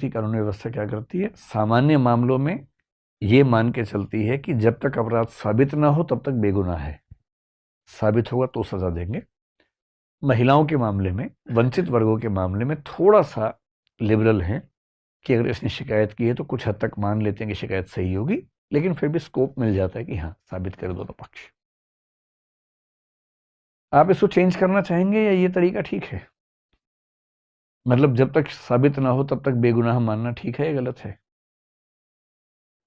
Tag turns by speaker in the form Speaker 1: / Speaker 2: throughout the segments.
Speaker 1: कानून व्यवस्था क्या करती है, सामान्य मामलों में ये मान के चलती है कि जब तक अपराध साबित ना हो तब तक बेगुनाह है, साबित होगा तो सजा देंगे। महिलाओं के मामले में, वंचित वर्गों के मामले में थोड़ा सा लिबरल हैं कि अगर इसने शिकायत की है तो कुछ हद तक मान लेते हैं कि शिकायत सही होगी, लेकिन फिर भी स्कोप मिल जाता है कि हाँ साबित करें दोनों पक्ष। आप इसको चेंज करना चाहेंगे या ये तरीका ठीक है? मतलब जब तक साबित ना हो तब तक बेगुनाह मानना ठीक है या गलत है?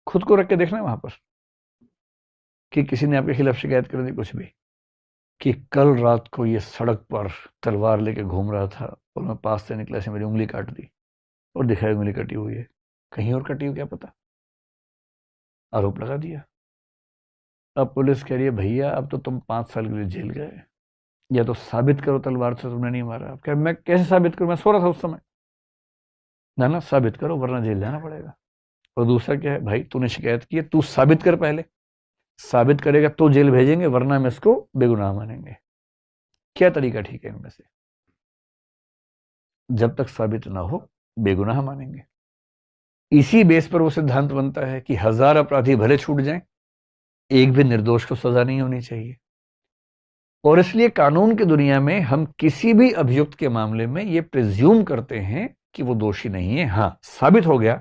Speaker 1: खुद को रख के देखना वहां पर कि किसी ने आपके खिलाफ शिकायत कर दी कुछ भी, कि कल रात को ये सड़क पर तलवार लेके घूम रहा था और मैं पास से निकला से मेरी उंगली काट दी और दिखाई उंगली कटी हुई है, कहीं और कटी हो क्या पता, आरोप लगा दिया। अब पुलिस कह रही है भैया अब तो तुम 5 साल के लिए जेल गए, या तो साबित करो तलवार से तुमने नहीं मारा। अब मैं कैसे साबित करूं, मैं सो रहा था उस समय। ना साबित करो वरना जेल जाना पड़ेगा। और दूसरा क्या है, भाई तूने शिकायत की है, तू साबित कर, पहले साबित करेगा तो जेल भेजेंगे वरना हम इसको बेगुनाह मानेंगे। क्या तरीका ठीक है इनमें से? जब तक साबित ना हो बेगुनाह मानेंगे। इसी बेस पर वो सिद्धांत बनता है कि 1000 अपराधी भले छूट जाएं, एक भी निर्दोष को सजा नहीं होनी चाहिए। और इसलिए कानून की दुनिया में हम किसी भी अभियुक्त के मामले में ये प्रिज्यूम करते हैं कि वो दोषी नहीं है। हाँ, साबित हो गया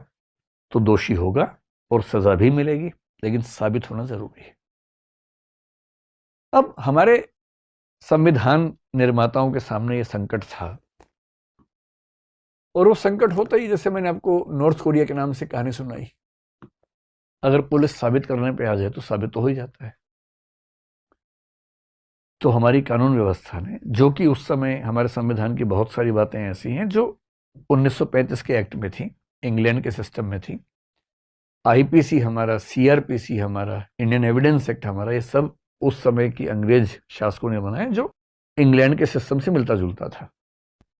Speaker 1: तो दोषी होगा और सजा भी मिलेगी, लेकिन साबित होना जरूरी है। अब हमारे संविधान निर्माताओं के सामने ये संकट था, और वो संकट होता ही जैसे मैंने आपको नॉर्थ कोरिया के नाम से कहानी सुनाई। अगर पुलिस साबित करने पे आ जाए तो साबित तो हो ही जाता है। तो हमारी कानून व्यवस्था ने, जो कि उस समय हमारे संविधान की बहुत सारी बातें ऐसी हैं जो 1935 के एक्ट में थी, इंग्लैंड के सिस्टम में थी, आईपीसी हमारा, सीआरपीसी हमारा, इंडियन एविडेंस एक्ट हमारा, ये सब उस समय की अंग्रेज शासकों ने बनाए जो इंग्लैंड के सिस्टम से मिलता जुलता था।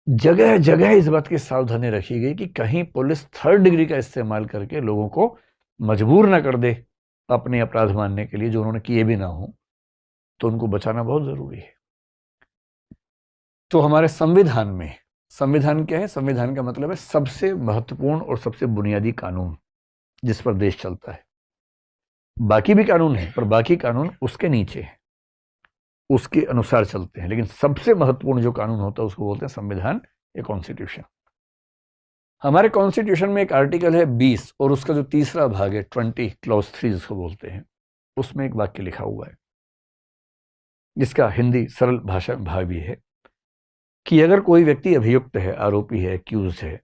Speaker 1: जगह जगह इस बात की सावधानी रखी गई कि कहीं पुलिस 3rd डिग्री का इस्तेमाल करके लोगों को मजबूर ना कर दे अपने अपराध मानने के लिए जो उन्होंने किए भी ना हो, तो उनको बचाना बहुत जरूरी है। तो हमारे संविधान में, संविधान क्या है? संविधान का मतलब है सबसे महत्वपूर्ण और सबसे बुनियादी कानून जिस पर देश चलता है। बाकी भी कानून है पर बाकी कानून उसके नीचे है, उसके अनुसार चलते हैं, लेकिन सबसे महत्वपूर्ण जो कानून होता है उसको बोलते हैं संविधान या कॉन्स्टिट्यूशन। हमारे कॉन्स्टिट्यूशन में एक आर्टिकल है 20 और उसका जो तीसरा भाग है 20, क्लॉज 3 जिसको बोलते हैं, उसमें एक वाक्य लिखा हुआ है जिसका हिंदी सरल भाषा में भाव भी है कि अगर कोई व्यक्ति अभियुक्त है, आरोपी है, एक्यूज है,